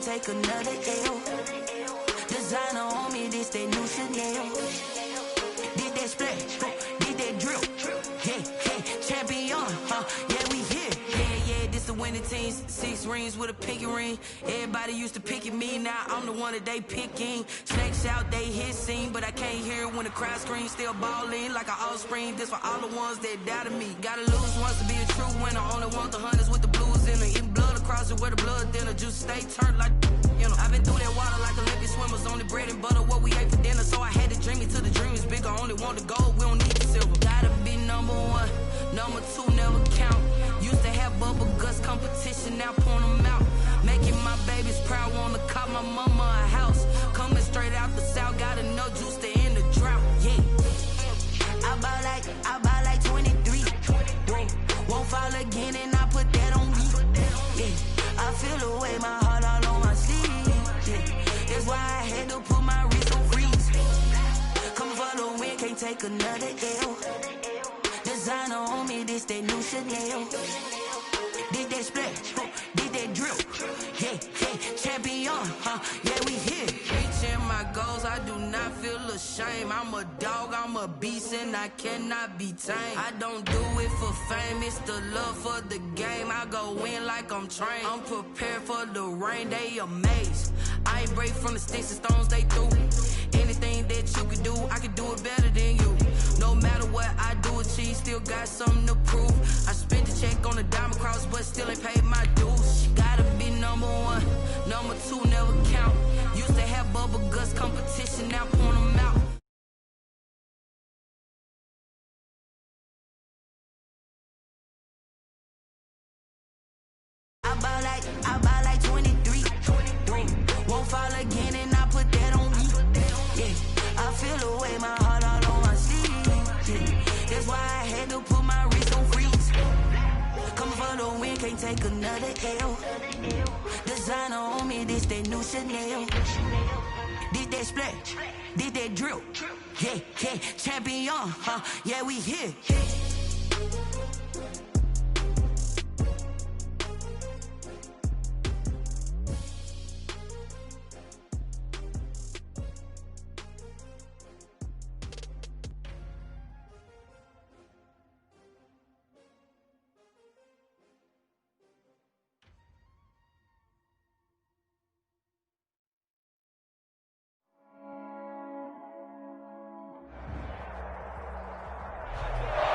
take another L. Designer on me, this that new Chanel. Did that splash, did that drill. Yeah, champion, yeah, we here. Yeah, this the winning teams. 6 rings with a pinky ring. Everybody used to pick at me, now I'm the one that they picking. Snakes out, they hit scene, but I can't hear it when the crowd screams. Still balling like an offspring. This for all the ones that doubted me. Gotta lose once to be a true winner. Only want the hunters with the blues in it. Eating blood across it where the blood dinner. Juice stay turned like, you know. I've been through that water like Olympic swimmers. Only bread and butter, what we ate for dinner. So I had to dream it till the dream is bigger. Only want the gold, we don't need the silver. Gotta be number 1, number 2 never count. Used to have bubble guts competition, now point them out. Making my babies proud, wanna call my mama a house. Coming straight out the south, got enough juice to end the drought. Yeah, I buy like 23. Won't fall again, and I put that on me. Yeah, I feel the way, my heart all on my sleeve. Yeah, that's why I had to put my wrist on freeze. Coming for the win, can't take another L. Designer on me, this that new Chanel. Did that splash, did that drill. Yeah, champion, yeah, we here. Reaching my goals, I do not feel ashamed. I'm a dog, I'm a beast, and I cannot be tamed. I don't do it for fame, it's the love for the game. I go in like I'm trained. I'm prepared for the rain, they amazed. I ain't break from the sticks and stones they threw. Anything that you can do, I can do it better than you. No matter what I do achieve, still got something to prove. I spent the check on the diamond cross, but still ain't paid my dues. Gotta be number 1, number 2 never count. Used to have bubble guts competition, now point them out. I buy like 23. Won't fall again, and I put that on me. Yeah, I feel the way, my heart all on my sleeve. Yeah, that's why I had to put my wrist on freeze. Coming for the win, can't take another L. Designer on me, this that new Chanel. Did that splash, did that drill. Yeah, champion, yeah, we here.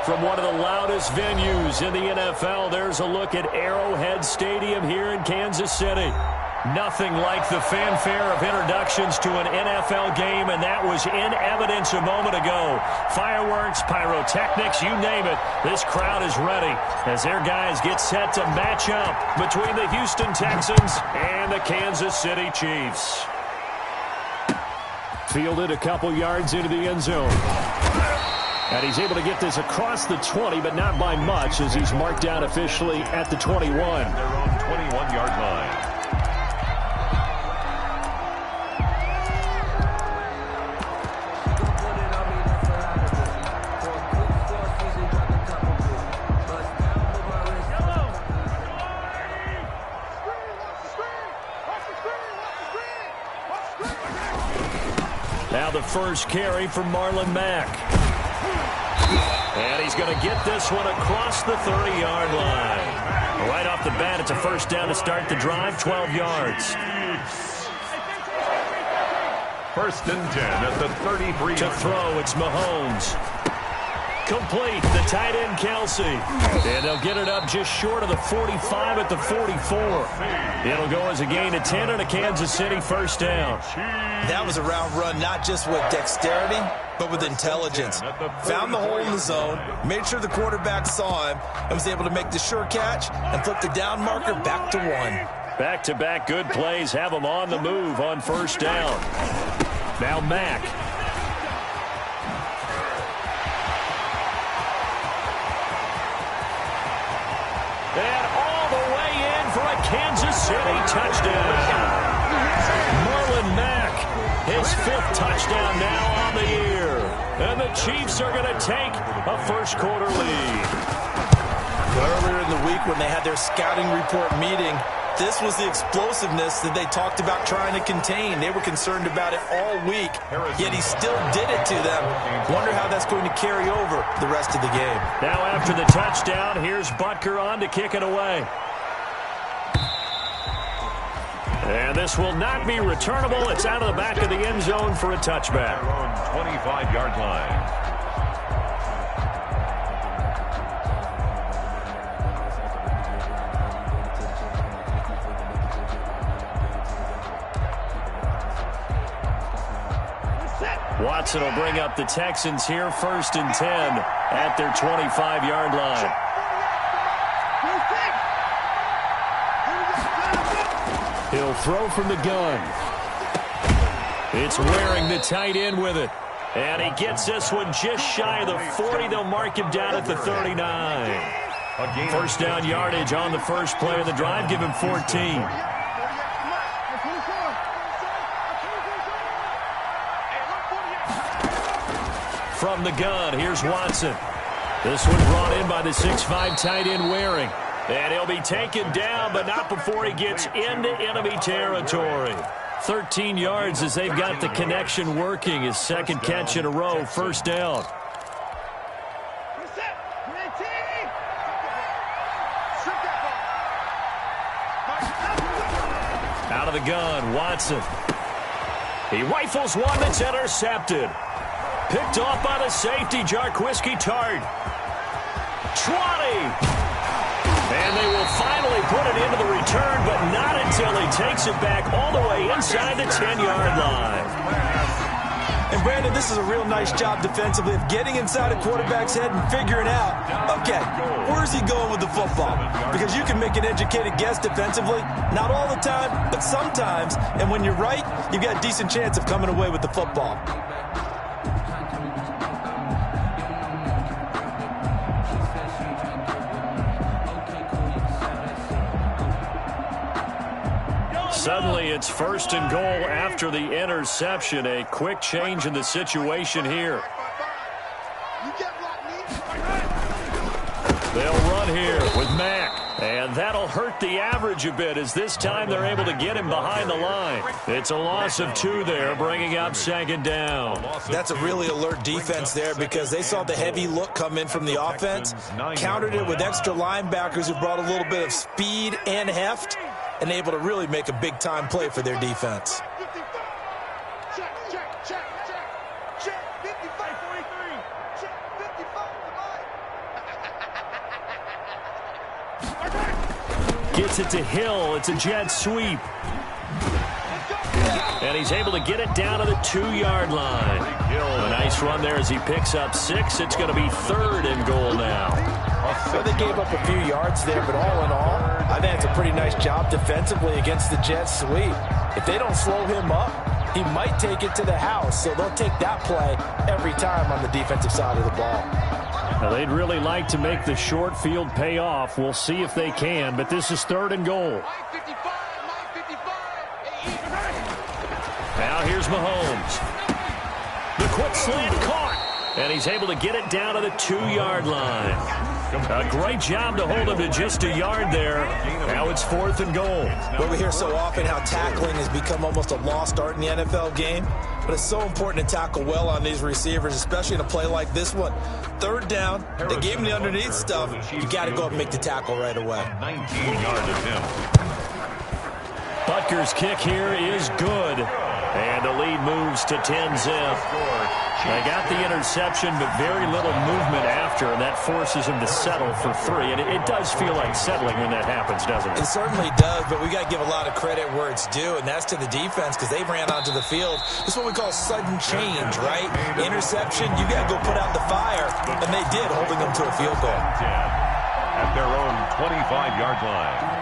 From one of the loudest venues in the NFL, there's a look at Arrowhead Stadium here in Kansas City. Nothing like the fanfare of introductions to an NFL game, and that was in evidence a moment ago. Fireworks, pyrotechnics, you name it. This crowd is ready as their guys get set to match up between the Houston Texans and the Kansas City Chiefs. Fielded a couple yards into the end zone. And he's able to get this across the 20, but not by much, as he's marked down officially at the 21. Their own 21-yard line. Now the first carry for Marlon Mack. And he's going to get this one across the 30-yard line. Right off the bat, it's a first down to start the drive, 12 yards. First and 10 at the 33. To throw, it's Mahomes. Complete, the tight end Kelsey. And they'll get it up just short of the 45 at the 44. It'll go as a gain of 10 and a Kansas City first down. That was a route run, not just with dexterity, but with intelligence. Found the hole in the zone, made sure the quarterback saw him, and was able to make the sure catch and flip the down marker back to 1. Back-to-back good plays have them on the move on first down. Now Mack. And all the way in for a Kansas City touchdown. Marlon Mack, his 5th touchdown now on the year. And the Chiefs are going to take a first-quarter lead. Earlier in the week when they had their scouting report meeting, This was the explosiveness that they talked about trying to contain. They were concerned about it all week, yet he still did it to them. Wonder how that's going to carry over the rest of the game. Now after the touchdown, here's Butker on to kick it away. And this will not be returnable. It's out of the back of the end zone for a touchback. 25-yard line. Watson will bring up the Texans here, 1st and 10 at their 25-yard line. He'll throw from the gun. It's Waring, the tight end, with it. And he gets this one just shy of the 40. They'll mark him down at the 39. First down yardage on the first play of the drive. Give him 14. From the gun, here's Watson. This one brought in by the 6'5" tight end Waring. And he'll be taken down, but not before he gets into enemy territory. 13 yards as they've got the connection working. His second catch in a row, first down. Out of the gun, Watson. He rifles one that's intercepted. Picked off by the safety, Jarquiski Tart. 20. And they will finally put it into the return, but not until he takes it back all the way inside the 10-yard line. And, Brandon, this is a real nice job defensively of getting inside a quarterback's head and figuring out, okay, where's he going with the football? Because you can make an educated guess defensively, not all the time, but sometimes. And when you're right, you've got a decent chance of coming away with the football. Suddenly, it's 1st and goal after the interception. A quick change in the situation here. They'll run here with Mack. And that'll hurt the average a bit as this time they're able to get him behind the line. It's a loss of 2 there, bringing up 2nd down. That's a really alert defense there because they saw the heavy look come in from the offense, countered it with extra linebackers who brought a little bit of speed and heft, and able to really make a big-time play for their defense. Gets it to Hill. It's a jet sweep. And he's able to get it down to the 2-yard line. A nice run there as he picks up 6. It's going to be 3rd and goal now. So they gave up a few yards there, but all in all, I think it's a pretty nice job defensively against the jet sweep. If they don't slow him up, he might take it to the house. So they'll take that play every time on the defensive side of the ball. Now, they'd really like to make the short field pay off. We'll see if they can, but this is 3rd and goal. Now here's Mahomes. The quick slant caught, and he's able to get it down to the 2-yard line. A great job to hold him to just a yard there. Now it's 4th and goal. Well, we hear so often how tackling has become almost a lost art in the NFL game, but it's so important to tackle well on these receivers, especially in a play like this one. 3rd down, they gave him the underneath stuff. You got to go up and make the tackle right away. 19-yard attempt. Butker's kick here is good. And the lead moves to 10-zip. They got the interception, but very little movement after, and that forces him to settle for 3. And it does feel like settling when that happens, doesn't it? It certainly does, but we got to give a lot of credit where it's due, and that's to the defense because they ran onto the field. This is what we call sudden change, right? Interception, you got to go put out the fire, and they did, holding them to a field goal. At their own 25-yard line.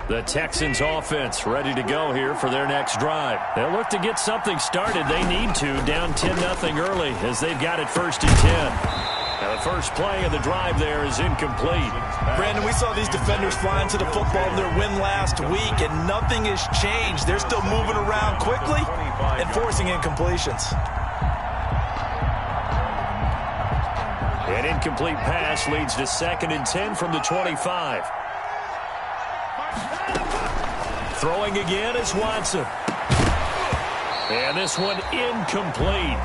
The Texans offense ready to go here for their next drive. They'll look to get something started. They need to, down 10-0 early as they've got it 1st and 10. Now The first play of the drive there is incomplete. Brandon, we saw these defenders flying to the football in their win last week, and nothing has changed. They're still moving around quickly and forcing incompletions. An incomplete pass leads to 2nd and 10 from the 25. Throwing again is Watson. And this one incomplete.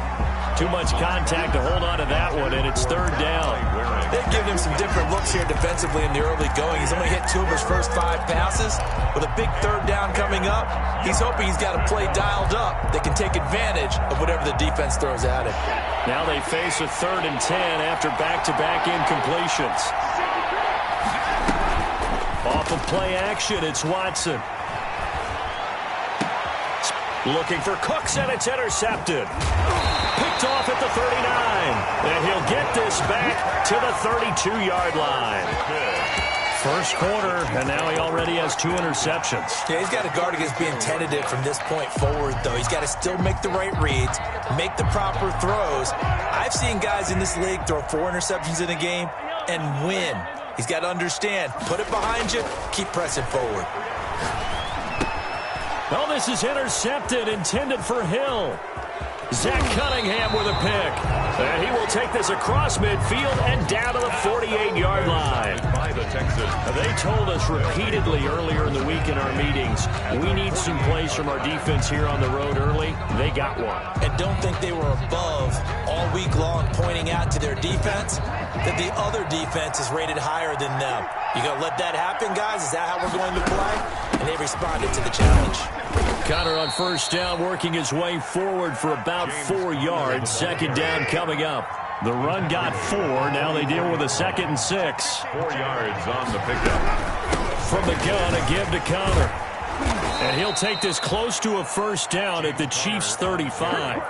Too much contact to hold on to that one, and it's 3rd down. They've given him some different looks here defensively in the early going. He's only hit 2 of his first 5 passes. With a big 3rd down coming up, he's hoping he's got a play dialed up that can take advantage of whatever the defense throws at him. Now they face a 3rd and 10 after back-to-back incompletions. Off of play action, it's Watson. Looking for Cooks, and it's intercepted. Picked off at the 39. And he'll get this back to the 32-yard line. First quarter, and now he already has 2 interceptions. Yeah, he's got to guard against being tentative from this point forward, though. He's got to still make the right reads, make the proper throws. I've seen guys in this league throw 4 interceptions in a game and win. He's got to understand, put it behind you, keep pressing forward. Well, this is intercepted, intended for Hill. Zach Cunningham with a pick. And he will take this across midfield and down to the 48-yard line. They told us repeatedly earlier in the week in our meetings, we need some plays from our defense here on the road early. They got one. And don't think they were above all week long pointing out to their defense that the other defense is rated higher than them. You going to let that happen, guys? Is that how we're going to play? And they responded to the challenge. Connor on first down, working his way forward for about 4 yards. 2nd down coming up. The run got 4. Now they deal with a 2nd and 6. 4 yards on the pickup. From the gun, a give to Connor. And he'll take this close to a first down at the Chiefs' 35.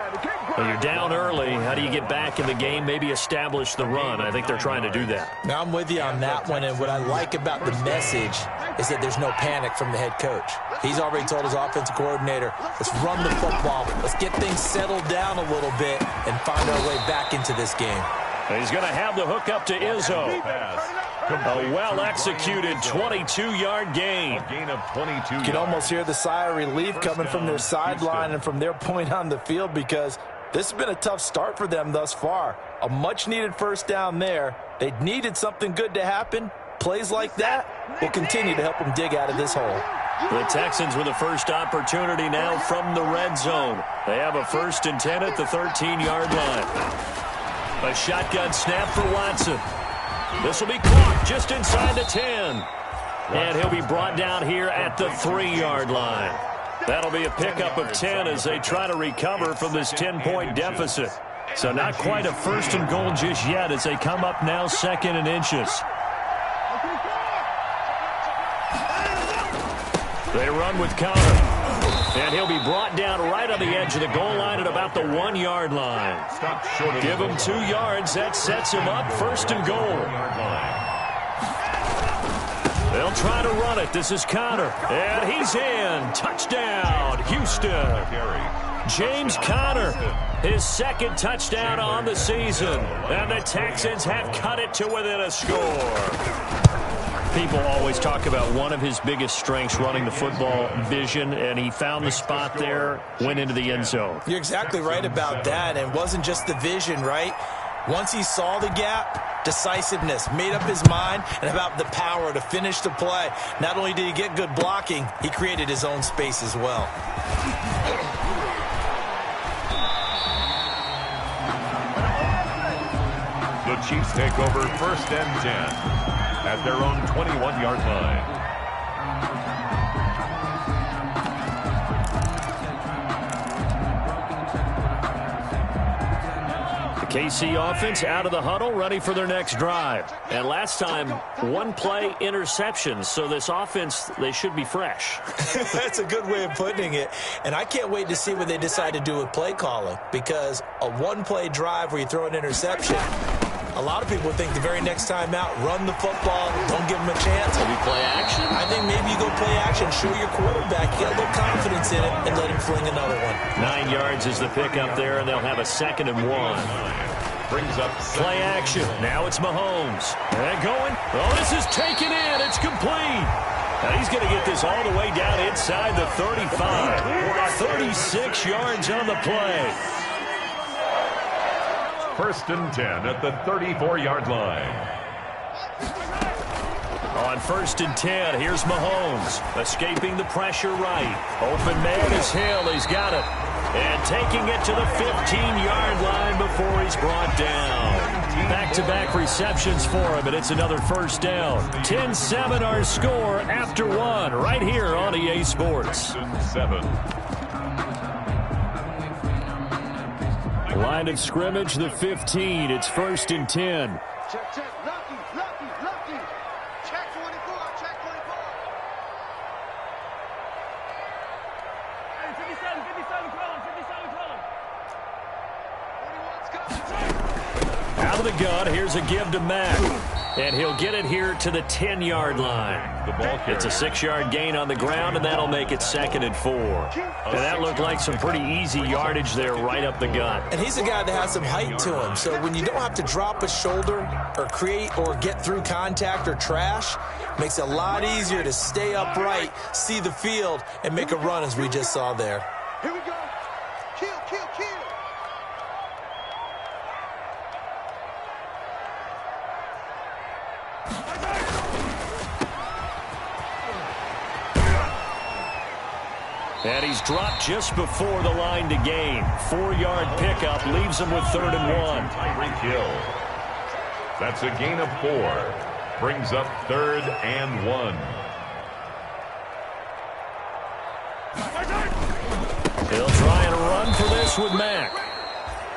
Well, you're down early. How do you get back in the game, maybe establish the run? I think they're trying to do that. Now, I'm with you on that one, and what I like about the message is that there's no panic from the head coach. He's already told his offensive coordinator, let's run the football, let's get things settled down a little bit and find our way back into this game. He's going to have the hook up to Izzo. A well-executed 22-yard gain. Gain of 22. You can almost hear the sigh of relief coming from their sideline and from their point on the field, because this has been a tough start for them thus far. A much-needed first down there. They needed something good to happen. Plays like that will continue to help them dig out of this hole. The Texans with the first opportunity now from the red zone. They have a 1st and 10 at the 13-yard line. A shotgun snap for Watson. This will be caught just inside the 10. And he'll be brought down here at the 3-yard line. That'll be a pickup of 10 as they try to recover from this 10-point deficit. So not quite a 1st and goal just yet as they come up now 2nd and inches. They run with Connor. And he'll be brought down right on the edge of the goal line at about the 1-yard line. Give him 2 yards. That sets him up 1st and goal. They'll try to run it. This is Connor. And he's in. Touchdown, Houston. James Conner, his 2nd touchdown on the season. And the Texans have cut it to within a score. People always talk about one of his biggest strengths, running the football, vision, and he found the spot there, went into the end zone. You're exactly right about that, and it wasn't just the vision, right? Once he saw the gap, decisiveness, made up his mind, and about the power to finish the play. Not only did he get good blocking, he created his own space as well. The Chiefs take over 1st and 10 at their own 21-yard line. KC offense out of the huddle, ready for their next drive. And last time, 1-play interceptions, so this offense, they should be fresh. That's a good way of putting it. And I can't wait to see what they decide to do with play calling, because a 1-play drive where you throw an interception, a lot of people think the very next time out, run the football, don't give them a chance. Maybe play action? I think maybe you go play action, show your quarterback, you got a little confidence in it, and let him fling another one. 9 yards is the pickup there, and they'll have a 2nd and 1. Brings up play action. Now it's Mahomes. And going. Oh, this is taken in. It's complete. Now he's going to get this all the way down inside the 35. 36 yards on the play. 1st and 10 at the 34-yard line. On 1st and 10, here's Mahomes. Escaping the pressure right. Open man is Hill. He's got it. And taking it to the 15-yard line before he's brought down. Back-to-back receptions for him, and it's another 1st down. 10-7 our score after one, right here on EA Sports. 7. Line of scrimmage, the 15. It's 1st and 10. Check, check. Lucky. Check 24. Hey, 57, Cullen. 57, Cullen. 41's coming. Out of the gun, here's a give to Mack. And he'll get it here to the 10-yard line. The ball It's a 6-yard gain on the ground, and that'll make it 2nd and 4. And that looked like some pretty easy yardage there right up the gut. And he's a guy that has some height to him. So when you don't have to drop a shoulder or create or get through contact or trash, makes it a lot easier to stay upright, see the field, and make a run as we just saw there. Here we go. Kill. And he's dropped just before the line to gain. 4-yard pickup leaves him with 3rd and 1. Tyreek Hill. That's a gain of 4. Brings up 3rd and 1. He'll try and run for this with Mack.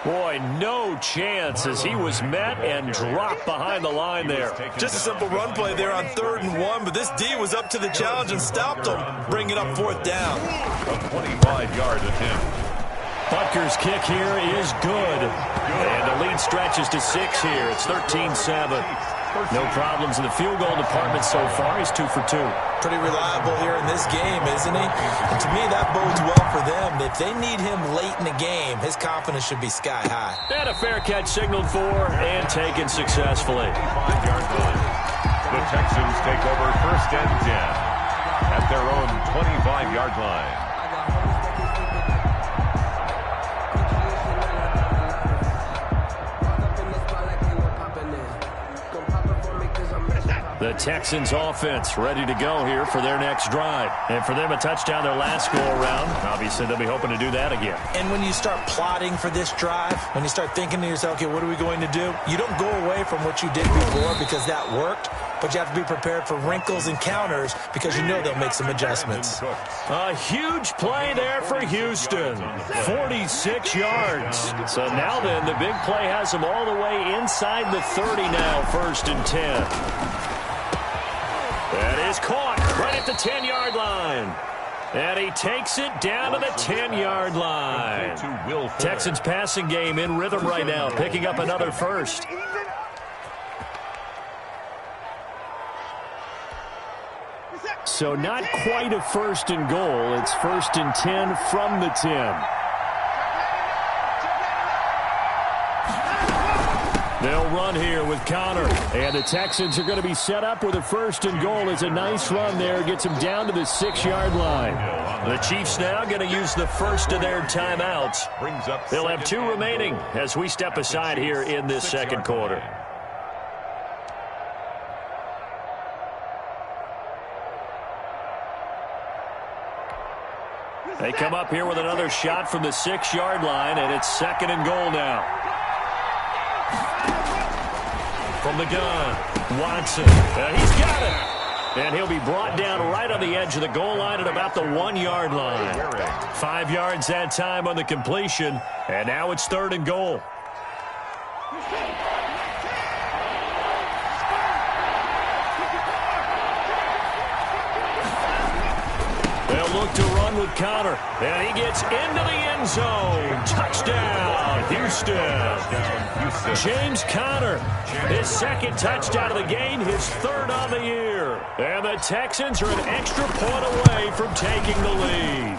Boy, no chance as he was met and dropped behind the line there. Just a simple run play there on 3rd and 1, but this D was up to the challenge and stopped him, bringing up 4th down. A 25-yard attempt. Butker's kick here is good. And the lead stretches to 6 here. It's 13-7. No problems in the field goal department so far. He's 2 for 2. Pretty reliable here in this game, isn't he? And to me, that bodes well for them. If they need him late in the game, his confidence should be sky high. And a fair catch signaled for and taken successfully. 5-yard line. The Texans take over 1st and 10 at their own 25-yard line. The Texans offense ready to go here for their next drive. And for them, a touchdown their last go-around. Obviously, they'll be hoping to do that again. And when you start plotting for this drive, when you start thinking to yourself, okay, what are we going to do? You don't go away from what you did before because that worked, but you have to be prepared for wrinkles and counters because you know they'll make some adjustments. A huge play there for Houston. 46 yards. So now then, the big play has them all the way inside the 30 now, 1st and 10. That is caught right at the 10-yard line. And he takes it down to the 10-yard line. Texans passing game in rhythm right now, picking up another 1st. So not quite a 1st and goal. It's 1st and 10 from the 10. They'll run here with Connor. And the Texans are going to be set up with a 1st and goal. It's a nice run there. Gets them down to the 6-yard line. The Chiefs now going to use the first of their timeouts. They'll have 2 remaining as we step aside here in this 2nd quarter. They come up here with another shot from the 6-yard line, and it's 2nd and goal now. From the gun, Watson. He's got it. And he'll be brought down right on the edge of the goal line at about the 1-yard line. 5 yards that time on the completion, and now it's 3rd and goal. They'll look to run with Connor, and he gets into the end zone. Touchdown, Houston. James Conner, his 2nd touchdown of the game, his 3rd on the year. And the Texans are an extra point away from taking the lead.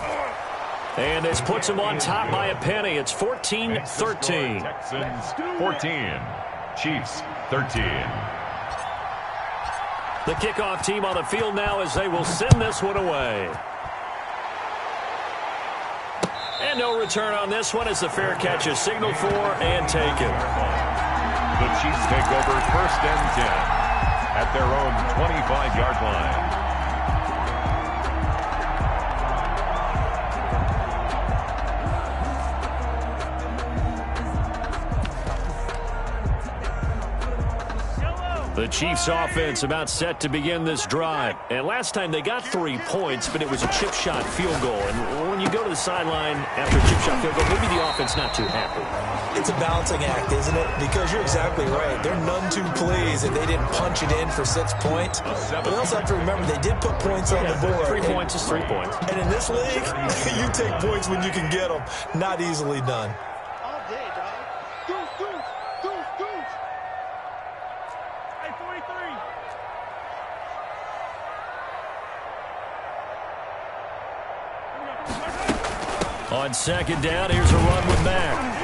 And this puts them on top by a penny. It's 14-13. Texans 14, Chiefs 13. The kickoff team on the field now as they will send this one away. And no return on this one as the fair catch is signaled for and taken. The Chiefs take over 1st and 10 at their own 25-yard line. The Chiefs offense about set to begin this drive. And last time they got 3 points, but it was a chip shot field goal. And when you go to the sideline after a chip shot field goal, maybe the offense not too happy. It's a balancing act, isn't it? Because you're exactly right. They're none too pleased that they didn't punch it in for 6 points. But they also have to remember they did put points on the board. 3 points is 3 points. And in this league, you take points when you can get them. Not easily done. All day, dog. Goose, goose, goose, goose. Hey, 43. On 2nd down, here's a run with Mack.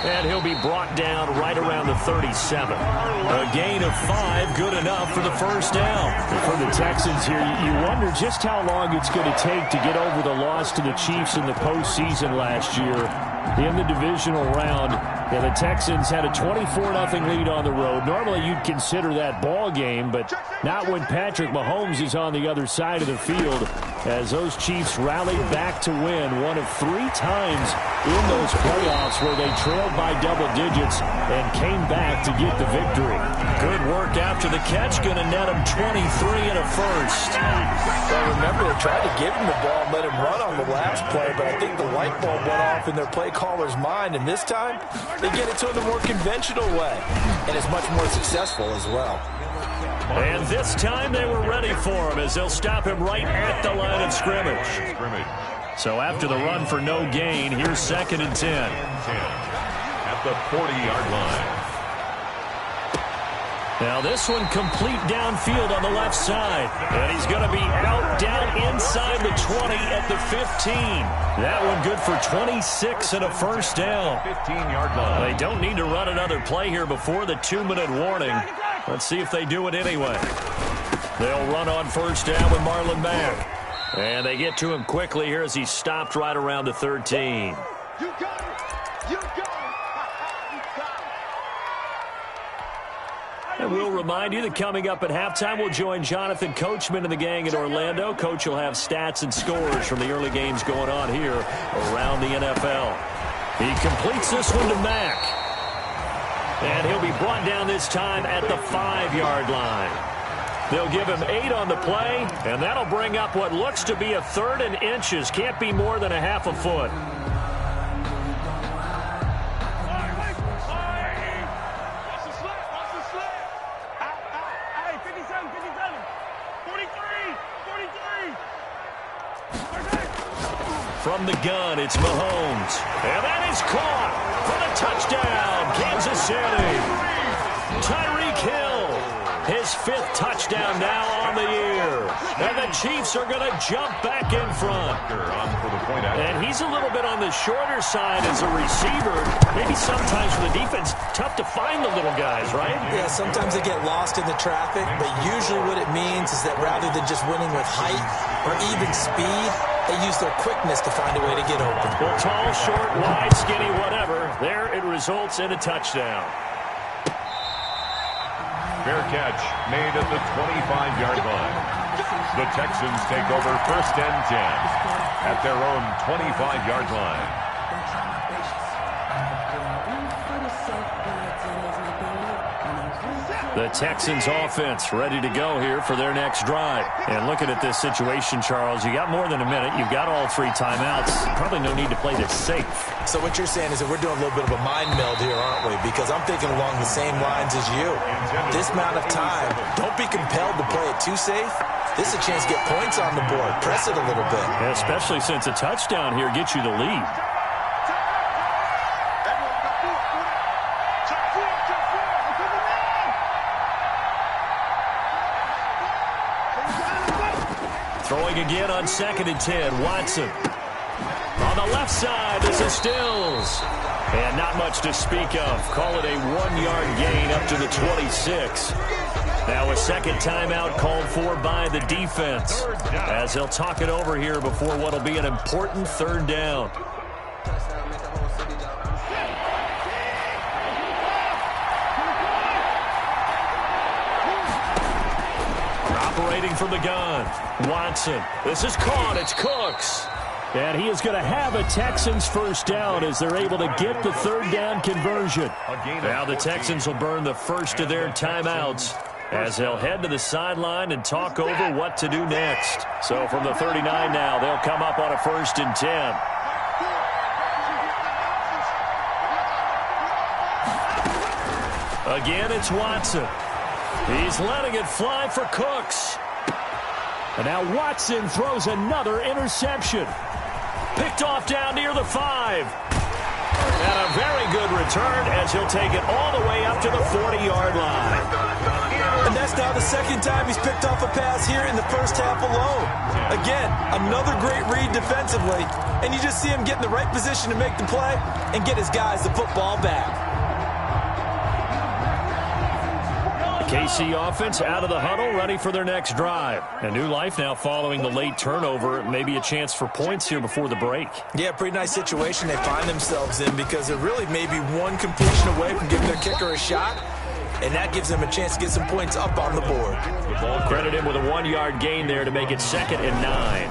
And he'll be brought down right around the 37. A gain of 5, good enough for the 1st down. For the Texans here, you wonder just how long it's going to take to get over the loss to the Chiefs in the postseason last year in the divisional round. Yeah, the Texans had a 24-0 lead on the road. Normally you'd consider that ball game, but not when Patrick Mahomes is on the other side of the field, as those Chiefs rallied back to win one of 3 times in those playoffs where they trailed by double digits and came back to get the victory. Good work after the catch, going to net him 23 and a first. Well, remember, they tried to give him the ball and let him run on the last play, but I think the light bulb went off in their play caller's mind, and this time they get it to him the more conventional way, and it's much more successful as well. And this time they were ready for him as they'll stop him right at the line of scrimmage. So after the run for no gain, here's 2nd and 10. At the 40-yard line. Now this one complete downfield on the left side. And he's going to be out down inside the 20 at the 15. That one good for 26 and a 1st down. 15-yard line. They don't need to run another play here before the 2-minute warning. Let's see if they do it anyway. They'll run on 1st down with Marlon Mack. And they get to him quickly here as he's stopped right around the 13. You got it. You got it. You got it. And we'll remind you that coming up at halftime, we'll join Jonathan Coachman and the gang in Orlando. Coach will have stats and scores from the early games going on here around the NFL. He completes this one to Mack. And he'll be brought down this time at the 5-yard line. They'll give him 8 on the play, and that'll bring up what looks to be a 3rd and inches. Can't be more than a half a foot. Hey, 57, 57. 43, 43. From the gun, it's Mahomes. And that is caught for the touchdown, Kansas City. Tyreek Hill, his 5th touchdown now on the year. And the Chiefs are going to jump back in front. And he's a little bit on the shorter side as a receiver. Maybe sometimes for the defense, tough to find the little guys, right? Yeah, sometimes they get lost in the traffic, but usually what it means is that rather than just winning with height or even speed, they use their quickness to find a way to get open. Well, tall, short, wide, skinny, whatever. There it results in a touchdown. Fair catch made at the 25-yard line. The Texans take over 1st and 10 at their own 25-yard line. The Texans offense ready to go here for their next drive. And looking at this situation, Charles, you got more than a minute. You've got all 3 timeouts. Probably no need to play this safe. So what you're saying is that we're doing a little bit of a mind meld here, aren't we? Because I'm thinking along the same lines as you. This amount of time, don't be compelled to play it too safe. This is a chance to get points on the board. Press it a little bit. Yeah, especially since a touchdown here gets you the lead. Throwing again on 2nd and 10. Watson. On the left side, this is Stills. And not much to speak of. Call it a 1-yard gain up to the 26. Now a second timeout called for by the defense, as they'll talk it over here before what will be an important third down. Operating from the gun, Watson. This is caught. It's Cooks. And he is going to have a Texans first down as they're able to get the third down conversion. Now the Texans will burn the first of their timeouts as they'll head to the sideline and talk over what to do next. So from the 39 now, they'll come up on a 1st and 10. Again, it's Watson. He's letting it fly for Cooks. And now Watson throws another interception. Picked off down near the 5. And a very good return as he'll take it all the way up to the 40-yard line. And that's now the second time he's picked off a pass here in the first half alone. Again, another great read defensively. And you just see him get in the right position to make the play and get his guys the football back. KC offense out of the huddle, ready for their next drive. A new life now following the late turnover. Maybe a chance for points here before the break. Yeah, pretty nice situation they find themselves in because they're really maybe one completion away from giving their kicker a shot, and that gives them a chance to get some points up on the board. The ball credit him with a 1-yard gain there to make it 2nd and 9.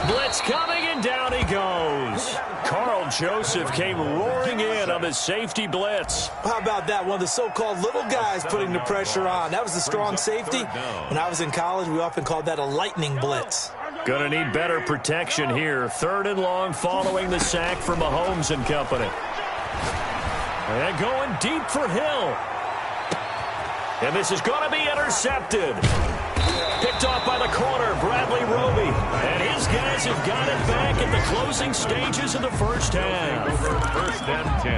Blitz coming, and down he goes. Carl Joseph came roaring in on the safety blitz. How about that? One of the so-called little guys putting the pressure on. That was a strong safety. When I was in college, we often called that a lightning blitz. Gonna need better protection here. 3rd and long following the sack for Mahomes and company. And going deep for Hill. And this is going to be intercepted. Picked off by the corner, Bradley Roby. And his guys have got it back at the closing stages of the first half. 1st and 10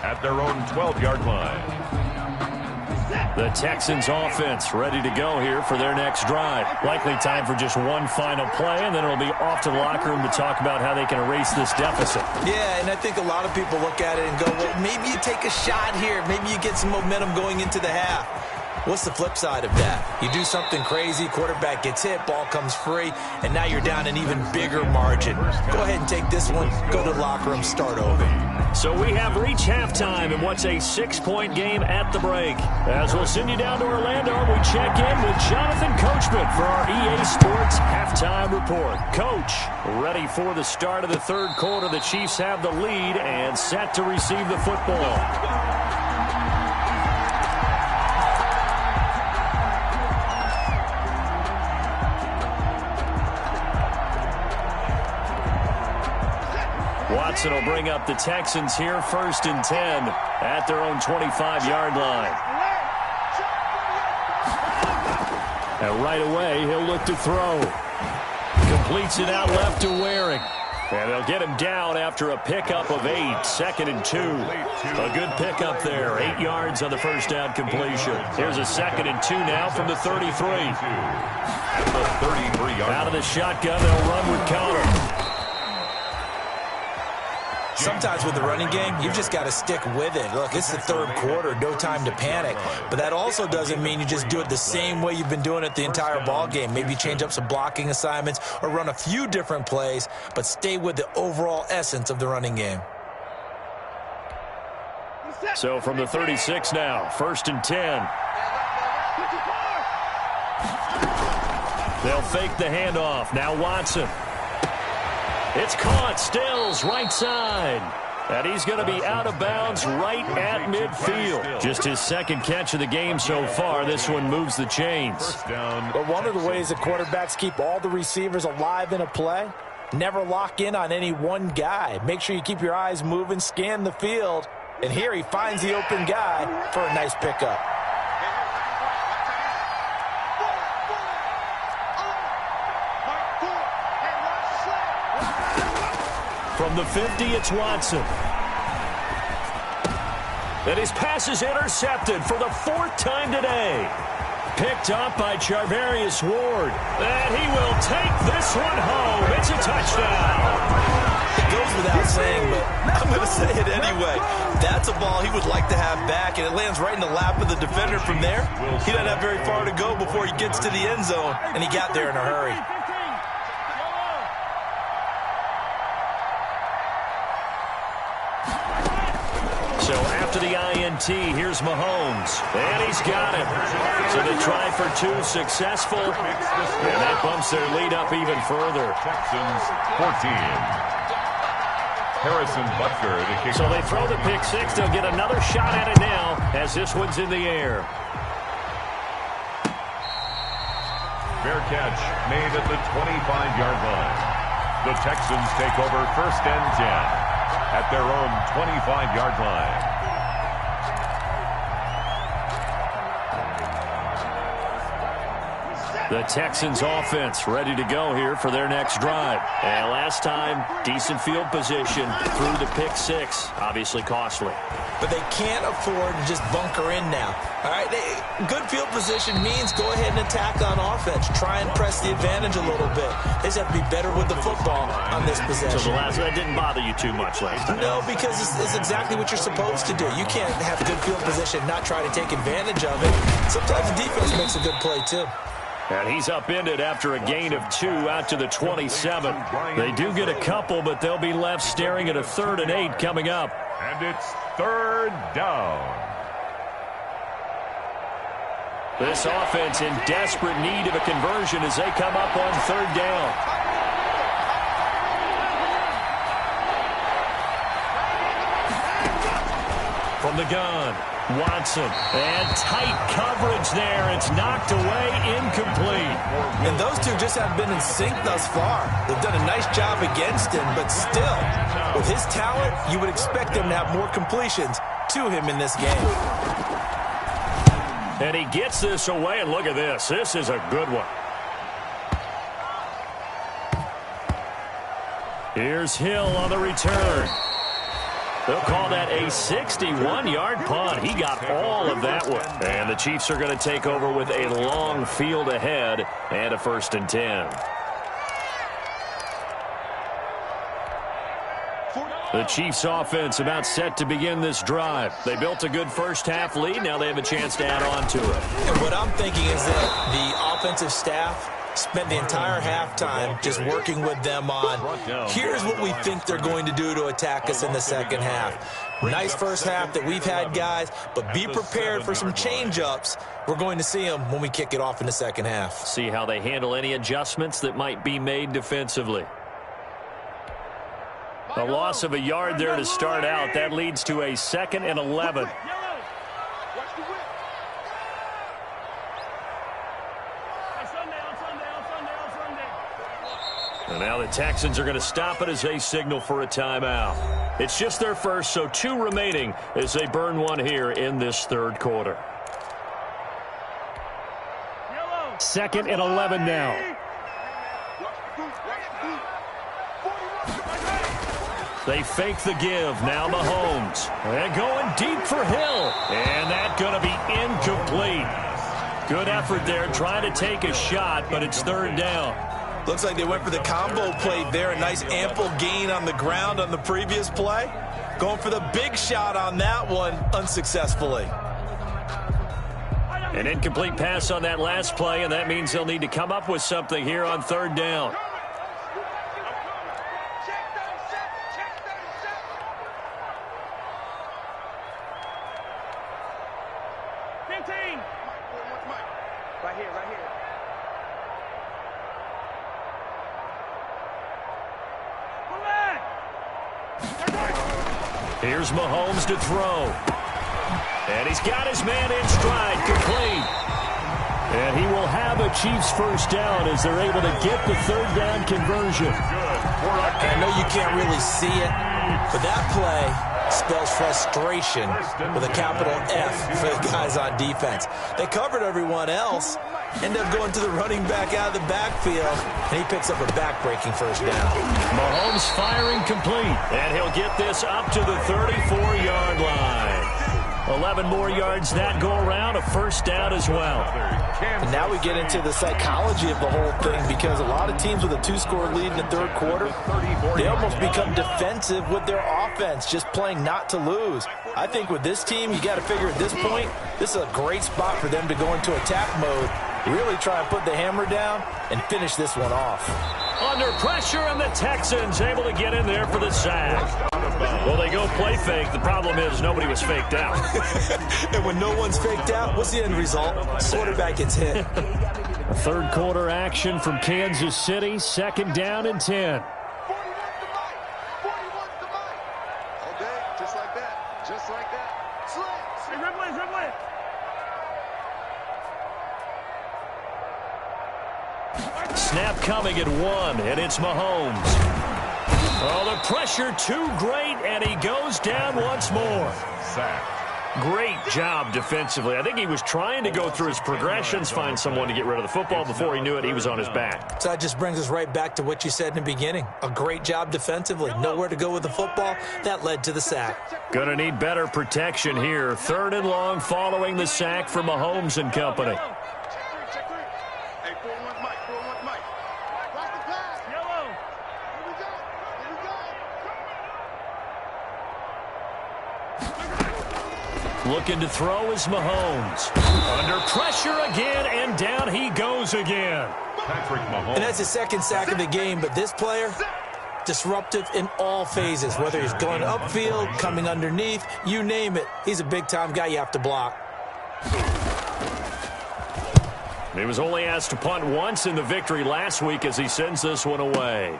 at their own 12-yard line. The Texans offense ready to go here for their next drive. Likely time for just one final play, and then it'll be off to the locker room to talk about how they can erase this deficit. Yeah, and I think a lot of people look at it and go, well, maybe you take a shot here. Maybe you get some momentum going into the half. What's the flip side of that? You do something crazy, quarterback gets hit, ball comes free, and now you're down an even bigger margin. Go ahead and take this one, go to the locker room, start over. So we have reached halftime in what's a 6-point game at the break. As we'll send you down to Orlando, we check in with Jonathan Coachman for our EA Sports Halftime Report. Coach, ready for the start of the 3rd quarter. The Chiefs have the lead and set to receive the football. Watson will bring up the Texans here, 1st and 10 at their own 25-yard line. And right away, he'll look to throw. Completes it out left to Waring. And they'll get him down after a pickup of 8, 2nd and 2. A good pickup there, 8 yards on the first down completion. Here's a 2nd and 2 now from the 33. Out of the shotgun, they'll run with Conner. Sometimes with the running game, you've just got to stick with it. Look, it's the 3rd quarter, no time to panic. But that also doesn't mean you just do it the same way you've been doing it the entire ball game. Maybe change up some blocking assignments or run a few different plays, but stay with the overall essence of the running game. So from the 36 now, 1st and 10. They'll fake the handoff. Now Watson. It's caught. Stills, right side. And he's going to be out of bounds right at midfield. Just his 2nd catch of the game so far. This one moves the chains. But one of the ways that quarterbacks keep all the receivers alive in a play, never lock in on any one guy. Make sure you keep your eyes moving, scan the field. And here he finds the open guy for a nice pickup. From the 50, it's Watson. And his pass is intercepted for the 4th time today. picked up by Charvarius Ward. And he will take this one home. It's a touchdown. It goes without saying, but I'm going to say it anyway. That's a ball he would like to have back, and it lands right in the lap of the defender from there. He doesn't have very far to go before he gets to the end zone, and he got there in a hurry. So after the INT, here's Mahomes. And he's got it. So they try for two, successful. And that bumps their lead up even further. Texans 14. Harrison Butker to kick. So they throw the pick six. They'll get another shot at it now as this one's in the air. Fair catch made at the 25-yard line. The Texans take over 1st and 10 at their own 25-yard line. The Texans offense ready to go here for their next drive. And last time, decent field position through the pick six. Obviously costly. But they can't afford to just bunker in now. All right, good field position means go ahead and attack on offense. Try and press the advantage a little bit. They just have to be better with the football on this possession. So the last that didn't bother you too much last time. No, because it's exactly what you're supposed to do. You can't have good field position, not try to take advantage of it. Sometimes the defense makes a good play too. And he's upended after a gain of 2 out to the 27. They do get a couple, but they'll be left staring at a 3rd and 8 coming up. And it's 3rd down. This offense in desperate need of a conversion as they come up on 3rd down. From the gun, Watson, and tight coverage there. It's knocked away, incomplete. And those two just have been in sync thus far. They've done a nice job against him, but still, with his talent, you would expect him to have more completions to him in this game. And he gets this away, and look at this. This is a good one. Here's Hill on the return. They'll call that a 61-yard punt. He got all of that one. And the Chiefs are going to take over with a long field ahead and a 1st and 10. The Chiefs offense about set to begin this drive. They built a good first half lead. Now they have a chance to add on to it. And what I'm thinking is that the offensive staff spent the entire halftime just working with them on, here's what we think they're going to do to attack us in the second half. Nice first half that we've had, guys, but be prepared for some change-ups. We're going to see them when we kick it off in the second half. See how they handle any adjustments that might be made defensively. A loss of a yard there to start out. That leads to a 2nd and 11. And now the Texans are going to stop it as they signal for a timeout. It's just their first, so 2 remaining as they burn one here in this 3rd quarter. 2nd and 11 now. They fake the give. Now Mahomes. And going deep for Hill. And that's going to be incomplete. Good effort there trying to take a shot, but it's 3rd down. Looks like they went for the combo play there. A nice ample gain on the ground on the previous play. Going for the big shot on that one unsuccessfully. An incomplete pass on that last play, and that means they'll need to come up with something here on 3rd down. Right here, right here. Here's Mahomes to throw. And he's got his man in stride, complete. And he will have a Chiefs 1st down as they're able to get the 3rd down conversion. I know you can't really see it, but that play spells frustration with a capital F for the guys on defense. They covered everyone else, end up going to the running back out of the backfield, and he picks up a back-breaking 1st down. Mahomes firing complete, and he'll get this up to the 34-yard line. 11 more yards that go around, a first down as well. And now we get into the psychology of the whole thing, because a lot of teams with a 2-score lead in the third quarter, they almost become defensive with their offense, just playing not to lose. I think with this team, you got to figure at this point, this is a great spot for them to go into attack mode, really try and put the hammer down and finish this one off. Under pressure, and the Texans able to get in there for the sack. Well, they go play fake. The problem is nobody was faked out. And when no one's faked out, what's the end result? Quarterback gets hit. Third quarter action from Kansas City. Second down and 10. 41 to Mike. All day, just like that. Just like that. Slants. Hey, Ridley, Ridley. Snap coming at 1, and it's Mahomes. Oh, the pressure too great, and he goes down once more. Sacked. Great job defensively. I think he was trying to go through his progressions, find someone to get rid of the football. Before he knew it, he was on his back. So that just brings us right back to what you said in the beginning. A great job defensively. Nowhere to go with the football. That led to the sack. Going to need better protection here. Third and long following the sack for Mahomes and company. Check 3. Hey, 4-1 Mike. 4-1 Mike. Watch the pass. Yellow. Here we go. Here we go. Looking to throw is Mahomes. Under pressure again, and down he goes again. Patrick Mahomes. And that's his second sack of the game, but this player, disruptive in all phases, whether he's going upfield, coming underneath, you name it. He's a big-time guy you have to block. He was only asked to punt once in the victory last week as he sends this one away.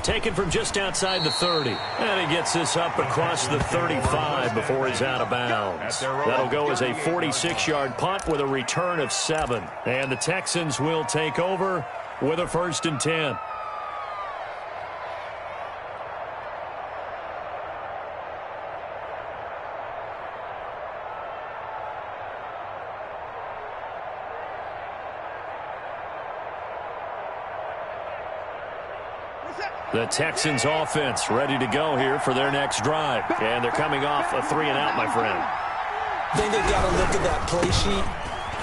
Taken from just outside the 30. And he gets this up across the 35 before he's out of bounds. That'll go as a 46-yard punt with a return of 7. And the Texans will take over with a 1st and 10. The Texans offense ready to go here for their next drive. And they're coming off a 3-and-out, my friend. I think they've got to look at that play sheet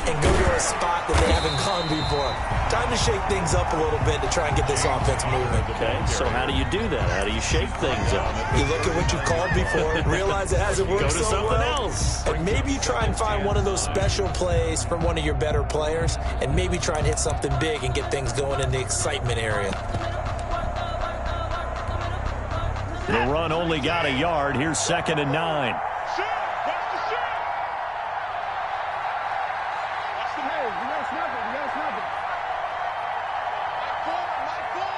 and go to a spot that they haven't gone before. Time to shake things up a little bit to try and get this offense moving. Okay, so how do you do that? How do you shake things up? You look at what you called before, realize it hasn't worked Go to so something well, else. and maybe you try and find one of those special plays from one of your better players, and maybe try and hit something big and get things going in the excitement area. The run only got a yard. Here's 2nd and 9. Watch the shot. Watch the head. You gotta snap it. You gotta snap it. Mike 4.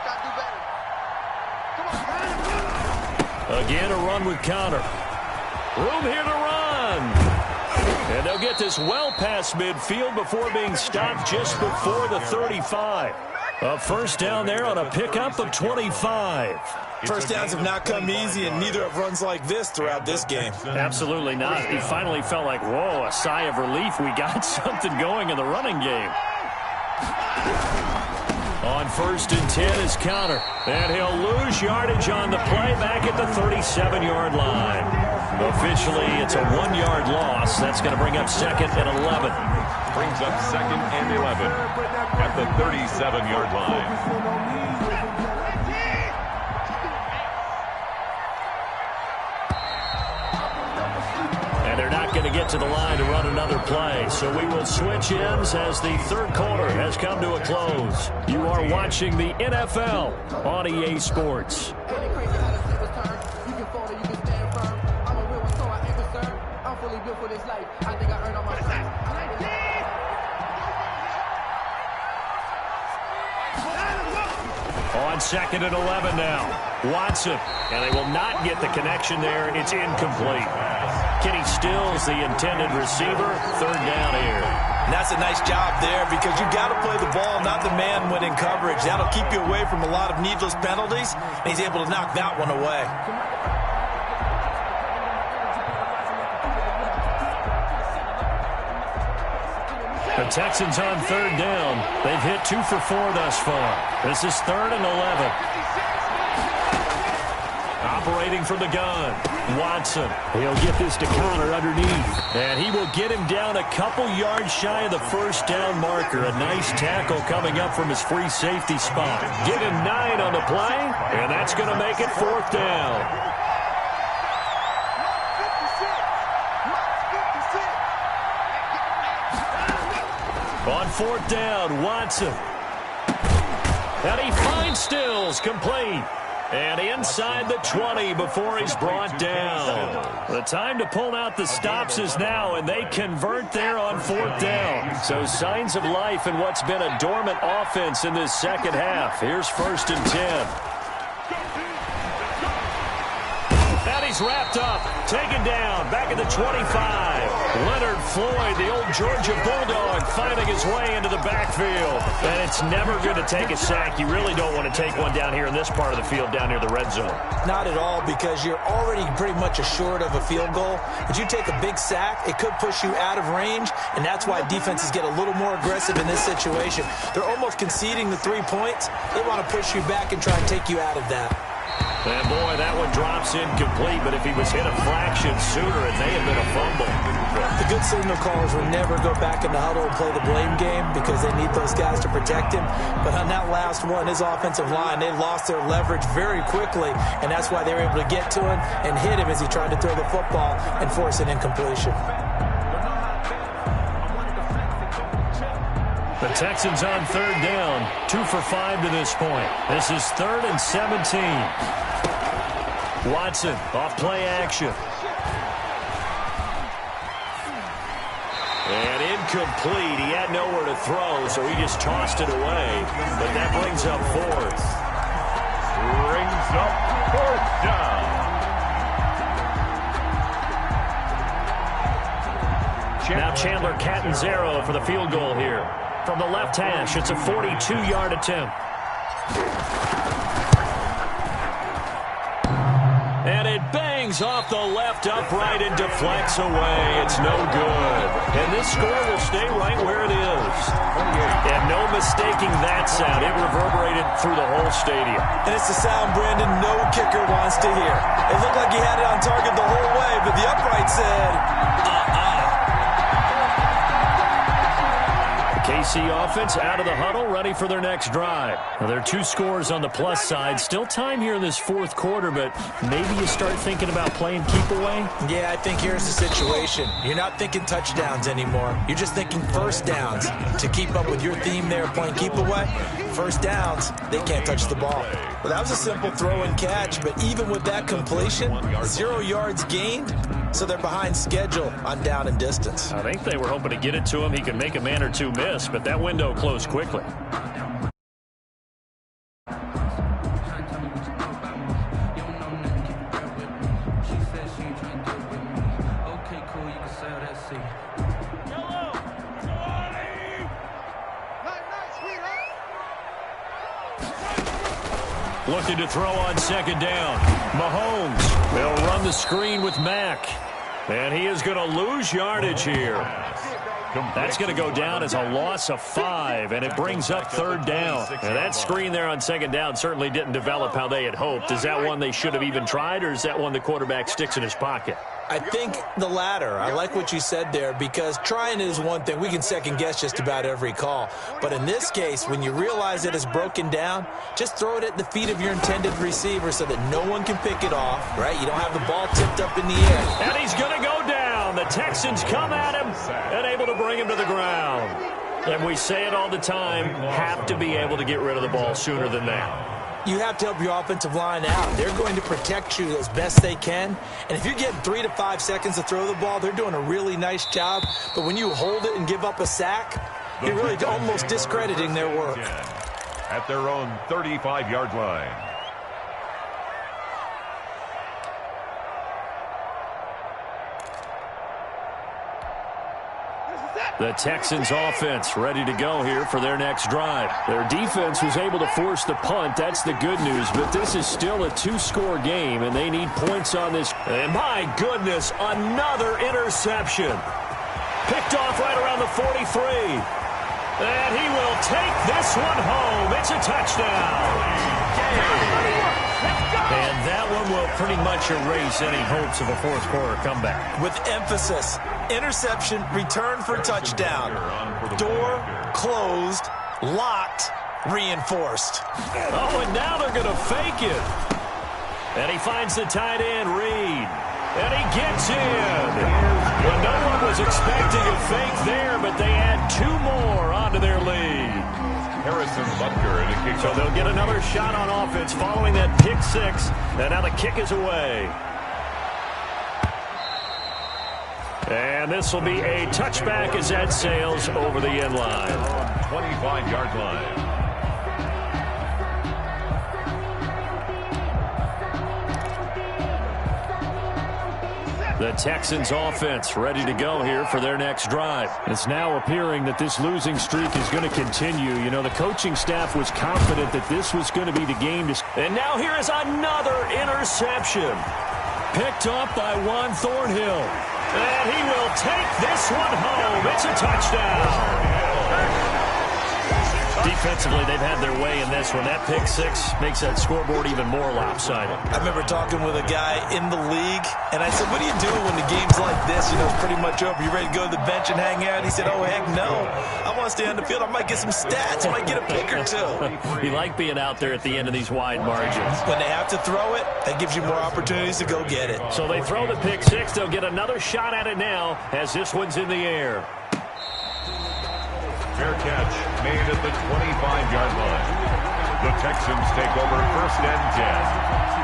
Gotta do better. Come on, Again, a run with Connor. Room here to run. And they'll get this well past midfield before being stopped just before the 35. A first down there on a pickup of 25. First downs have not come easy, and neither have runs like this throughout this game. Absolutely not. He finally felt like, whoa, a sigh of relief. We got something going in the running game. On 1st and 10 is Connor. And he'll lose yardage on the play back at the 37-yard line. Officially, it's a 1-yard loss. That's going to bring up 2nd and 11. Brings up 2nd and 11 at the 37-yard line. Going to get to the line to run another play. So we will switch ends as the third quarter has come to a close. You are watching the NFL on EA Sports. On 2nd and 11 now. Watson. And they will not get the connection there. It's incomplete. Kenny Stills, the intended receiver. 3rd down here. And that's a nice job there, because you got to play the ball, not the man when in coverage. That'll keep you away from a lot of needless penalties, and he's able to knock that one away. The Texans on 3rd down. They've hit 2 for 4 thus far. This is 3rd and 11. Operating from the gun, Watson. He'll get this to counter underneath. And he will get him down a couple yards shy of the first down marker. A nice tackle coming up from his free safety spot. Give him 9 on the play, and that's going to make it 4th down. On 4th down, Watson. And he finds Stills, complete. And inside the 20 before he's brought down. The time to pull out the stops is now, and they convert there on 4th down. So signs of life in what's been a dormant offense in this second half. Here's 1st and 10. And he's wrapped up, taken down, back at the 25. Leonard Floyd, the old Georgia Bulldog, finding his way into the backfield. And it's never going to take a sack. You really don't want to take one down here in this part of the field, down near the red zone. Not at all, because you're already pretty much assured of a field goal. If you take a big sack, it could push you out of range, and that's why defenses get a little more aggressive in this situation. They're almost conceding the 3 points. They want to push you back and try and take you out of that. And boy, that one drops incomplete, but if he was hit a fraction sooner, it may have been a fumble. The good signal callers will never go back in the huddle and play the blame game because they need those guys to protect him. But on that last one, his offensive line, they lost their leverage very quickly, and that's why they were able to get to him and hit him as he tried to throw the football and force an incompletion. The Texans on 3rd down, 2 for 5 to this point. This is 3rd and 17. Watson off play action. And incomplete. He had nowhere to throw, so he just tossed it away. But that brings up 4th. Brings up 4th down. Now Chandler Catanzaro for the field goal here. From the left hash, it's a 42-yard attempt. And it bangs off the left upright and deflects away. It's no good. And this score will stay right where it is. And no mistaking that sound. It reverberated through the whole stadium. And it's the sound, Brandon, no kicker wants to hear. It looked like he had it on target the whole way, but the upright said, KC offense out of the huddle, ready for their next drive. Well, there are 2 scores on the plus side. Still time here in this 4th quarter, but maybe you start thinking about playing keep away? Yeah, I think here's the situation. You're not thinking touchdowns anymore. You're just thinking first downs. To keep up with your theme there, playing keep away, first downs, they can't touch the ball. Well, that was a simple throw and catch, but even with that completion, 0 yards gained, so they're behind schedule on down and distance. I think they were hoping to get it to him. He could make a man or 2 miss, but that window closed quickly. Looking to throw on 2nd down. Mahomes. They'll run the screen with Mack. And he is going to lose yardage here. That's going to go down as a loss of 5, and it brings up 3rd down. And that screen there on 2nd down certainly didn't develop how they had hoped. Is that one they should have even tried, or is that one the quarterback sticks in his pocket? I think the latter. I like what you said there, because trying is one thing. We can second-guess just about every call. But in this case, when you realize it is broken down, just throw it at the feet of your intended receiver so that no one can pick it off, right? You don't have the ball tipped up in the air. And he's going to go down. The Texans come at him and able to bring him to the ground. And we say it all the time, have to be able to get rid of the ball sooner than that. You have to help your offensive line out. They're going to protect you as best they can. And if you're getting 3 to 5 seconds to throw the ball, they're doing a really nice job. But when you hold it and give up a sack, you're really almost discrediting their work. At their own 35-yard line. The Texans offense ready to go here for their next drive. Their defense was able to force the punt. That's the good news, but this is still a 2-score game, and they need points on this. And my goodness, another interception. Picked off right around the 43. And he will take this one home. It's a touchdown. And that one will pretty much erase any hopes of a fourth quarter comeback. With emphasis, interception, return for touchdown. Door closed, locked, reinforced. Oh, and now they're going to fake it. And he finds the tight end, Reed. And he gets in. Well, no one was expecting a fake there, but they add 2 more onto their lead. Harrison Butker and a kick. So they'll get another shot on offense following that pick 6. And now the kick is away. And this will be a touchback as that sails over the end line. 25-yard line. The Texans offense ready to go here for their next drive. It's now appearing that this losing streak is going to continue. You know, the coaching staff was confident that this was going to be the game. And now here is another interception. Picked up by Juan Thornhill. And he will take this one home. It's a touchdown. Defensively, they've had their way in this one. That pick 6 makes that scoreboard even more lopsided. I remember talking with a guy in the league, and I said, what do you do when the game's like this? You know, it's pretty much over. You ready to go to the bench and hang out? He said, oh, heck no. I want to stay on the field. I might get some stats. I might get a pick or 2. You like being out there at the end of these wide margins. When they have to throw it, that gives you more opportunities to go get it. So they throw the pick 6. They'll get another shot at it now as this one's in the air. Fair catch made at the 25-yard line. The Texans take over 1st and 10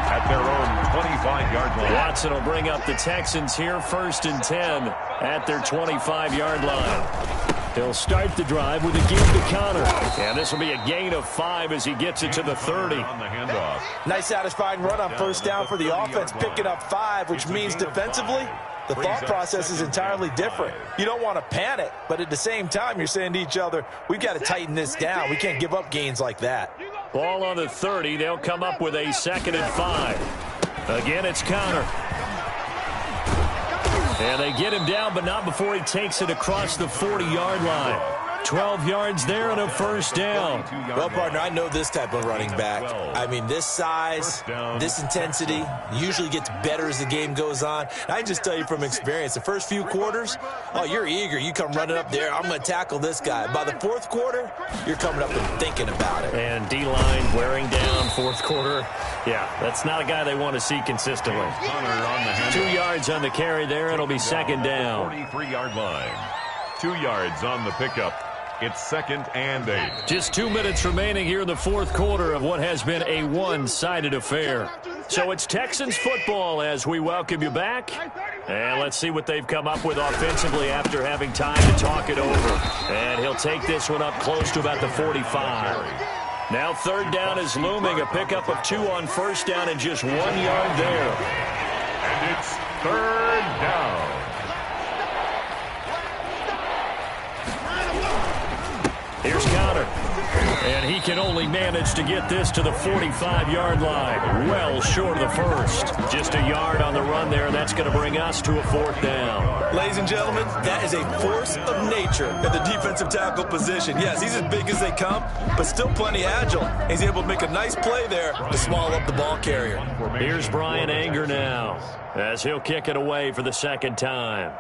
at their own 25-yard line. Watson will bring up the Texans here 1st and 10 at their 25-yard line. They'll start the drive with a give to Connor. And this will be a gain of 5 as he gets it to the 30. On the handoff. Nice satisfying run on 1st down for the offense, picking up 5, which means defensively, the thought process is entirely different. You don't want to panic, but at the same time, you're saying to each other, we've got to tighten this down. We can't give up gains like that. Ball on the 30. They'll come up with a 2nd and 5. Again, it's Connor. And they get him down, but not before he takes it across the 40-yard line. 12 yards there and a 1st down. Well, partner, I know this type of running back. I mean, this size, this intensity usually gets better as the game goes on. And I can just tell you from experience, the first few quarters, oh, you're eager. You come running up there, I'm going to tackle this guy. By the 4th quarter, you're coming up and thinking about it. And D-line wearing down 4th quarter. Yeah, that's not a guy they want to see consistently. 2 yards on the carry there, and it'll be 2nd down. 43-yard line. 2 yards on the pickup. It's 2nd and 8. Just 2 minutes remaining here in the 4th quarter of what has been a one-sided affair. So it's Texans football as we welcome you back. And let's see what they've come up with offensively after having time to talk it over. And he'll take this one up close to about the 45. Now 3rd down is looming. A pickup of 2 on 1st down and just 1 yard there. And it's 3rd down. Here's Connor. And he can only manage to get this to the 45-yard line. Well short of the 1st. Just a yard on the run there. That's going to bring us to a 4th down. Ladies and gentlemen, that is a force of nature at the defensive tackle position. Yes, he's as big as they come, but still plenty agile. He's able to make a nice play there to small up the ball carrier. Here's Brian Anger now as he'll kick it away for the 2nd time.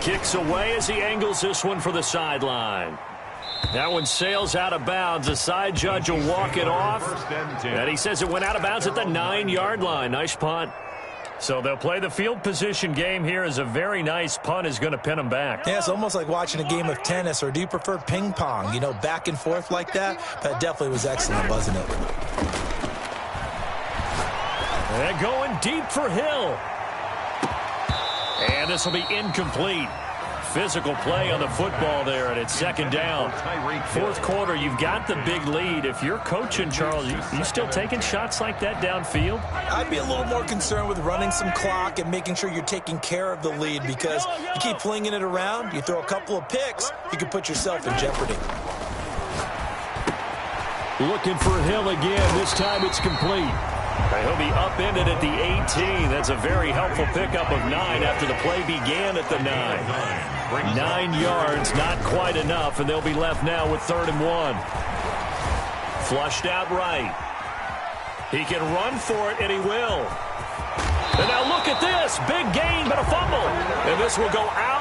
Kicks away as he angles this one for the sideline. That one sails out of bounds. The side judge will walk it off. And he says it went out of bounds at the 9-yard line. Nice punt. So they'll play the field position game here as a very nice punt is going to pin them back. Yeah, it's almost like watching a game of tennis, or do you prefer ping pong? You know, back and forth like that? That definitely was excellent, wasn't it? And going deep for Hill. And this will be incomplete. physical play on the football there, and it's second down. Fourth quarter, you've got the big lead. If you're coaching, Charles, you still taking shots like that downfield? I'd be a little more concerned with running some clock and making sure you're taking care of the lead, because you keep flinging it around, you throw a couple of picks, you can put yourself in jeopardy. Looking for Hill again. This time it's complete. He'll be upended at the 18. That's a very helpful pickup of 9 after the play began at the 9. 9 yards, not quite enough, and they'll be left now with 3rd and 1. Flushed out right. He can run for it, and he will. And now look at this. Big gain, but a fumble. And this will go out